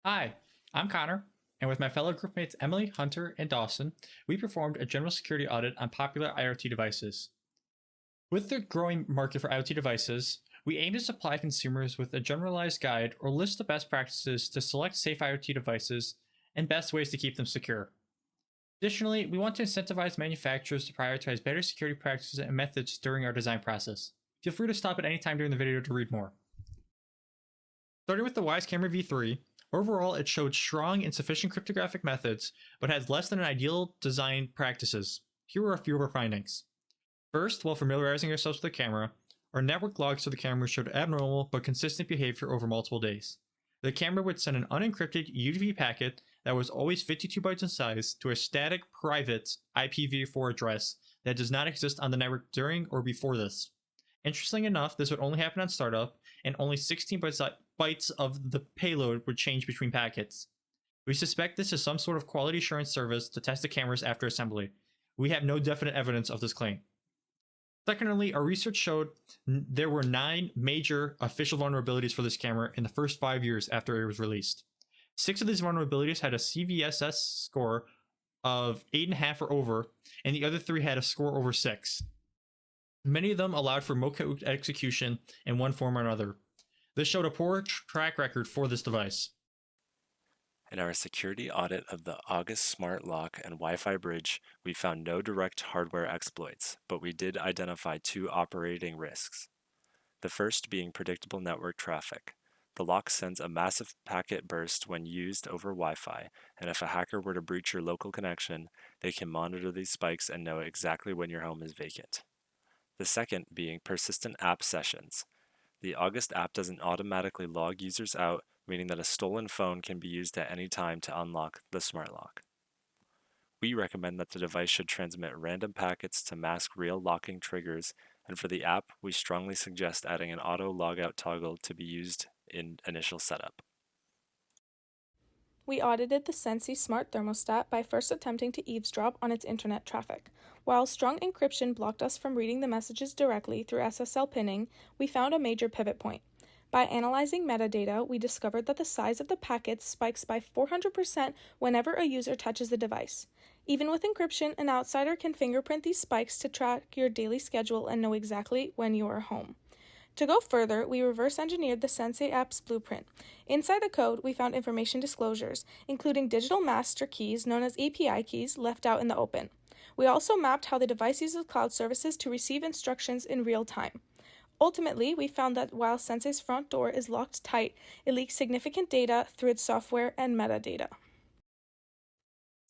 Hi, I'm Connor, and with my fellow groupmates Emily, Hunter, and Dawson, we performed a general security audit on popular IoT devices. With the growing market for IoT devices, we aim to supply consumers with a generalized guide or list of best practices to select safe IoT devices and best ways to keep them secure. Additionally, we want to incentivize manufacturers to prioritize better security practices and methods during our design process. Feel free to stop at any time during the video to read more. Starting with the Wise Camera V3, overall it showed strong and sufficient cryptographic methods, but had less than ideal design practices. Here are a few of our findings. First, while familiarizing ourselves with the camera, our network logs for the camera showed abnormal but consistent behavior over multiple days. The camera would send an unencrypted UDP packet that was always 52 bytes in size to a static private IPv4 address that does not exist on the network during or before this. Interestingly enough, this would only happen on startup, and only 16 bytes of the payload would change between packets. We suspect this is some sort of quality assurance service to test the cameras after assembly. We have no definite evidence of this claim. Secondly, our research showed there were 9 major official vulnerabilities for this camera in the first 5 years after it was released. 6 of these vulnerabilities had a CVSS score of 8.5 or over, and the other 3 had a score over 6. Many of them allowed for remote code execution in one form or another. This showed a poor track record for this device. In our security audit of the August smart lock and Wi-Fi bridge, we found no direct hardware exploits, but we did identify 2 operating risks. The first being predictable network traffic. The lock sends a massive packet burst when used over Wi-Fi, and if a hacker were to breach your local connection, they can monitor these spikes and know exactly when your home is vacant. The second being persistent app sessions. The August app doesn't automatically log users out, meaning that a stolen phone can be used at any time to unlock the smart lock. We recommend that the device should transmit random packets to mask real locking triggers, and for the app, we strongly suggest adding an auto logout toggle to be used in initial setup. We audited the Sensi smart thermostat by first attempting to eavesdrop on its internet traffic. While strong encryption blocked us from reading the messages directly through SSL pinning, we found a major pivot point. By analyzing metadata, we discovered that the size of the packets spikes by 400% whenever a user touches the device. Even with encryption, an outsider can fingerprint these spikes to track your daily schedule and know exactly when you are home. To go further, we reverse engineered the Sensei app's blueprint. Inside the code, we found information disclosures, including digital master keys known as API keys left out in the open. We also mapped how the device uses cloud services to receive instructions in real time. Ultimately, we found that while Sensei's front door is locked tight, it leaks significant data through its software and metadata.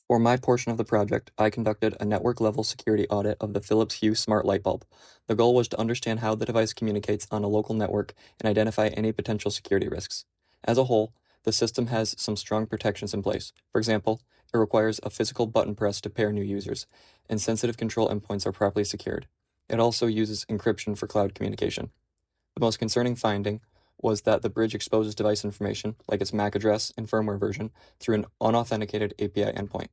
For my portion of the project, I conducted a network-level security audit of the Philips Hue smart light bulb. The goal was to understand how the device communicates on a local network and identify any potential security risks. As a whole, the system has some strong protections in place. For example, it requires a physical button press to pair new users, and sensitive control endpoints are properly secured. It also uses encryption for cloud communication. The most concerning finding was that the bridge exposes device information, like its MAC address and firmware version, through an unauthenticated API endpoint.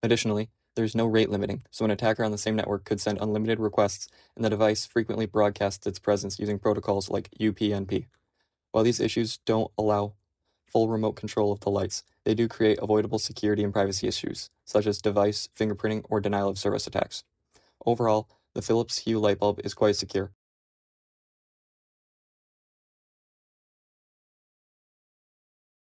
Additionally, there is no rate limiting, so an attacker on the same network could send unlimited requests, and the device frequently broadcasts its presence using protocols like UPnP. While these issues don't allow full remote control of the lights, they do create avoidable security and privacy issues, such as device fingerprinting or denial of service attacks. Overall, the Philips Hue light bulb is quite secure,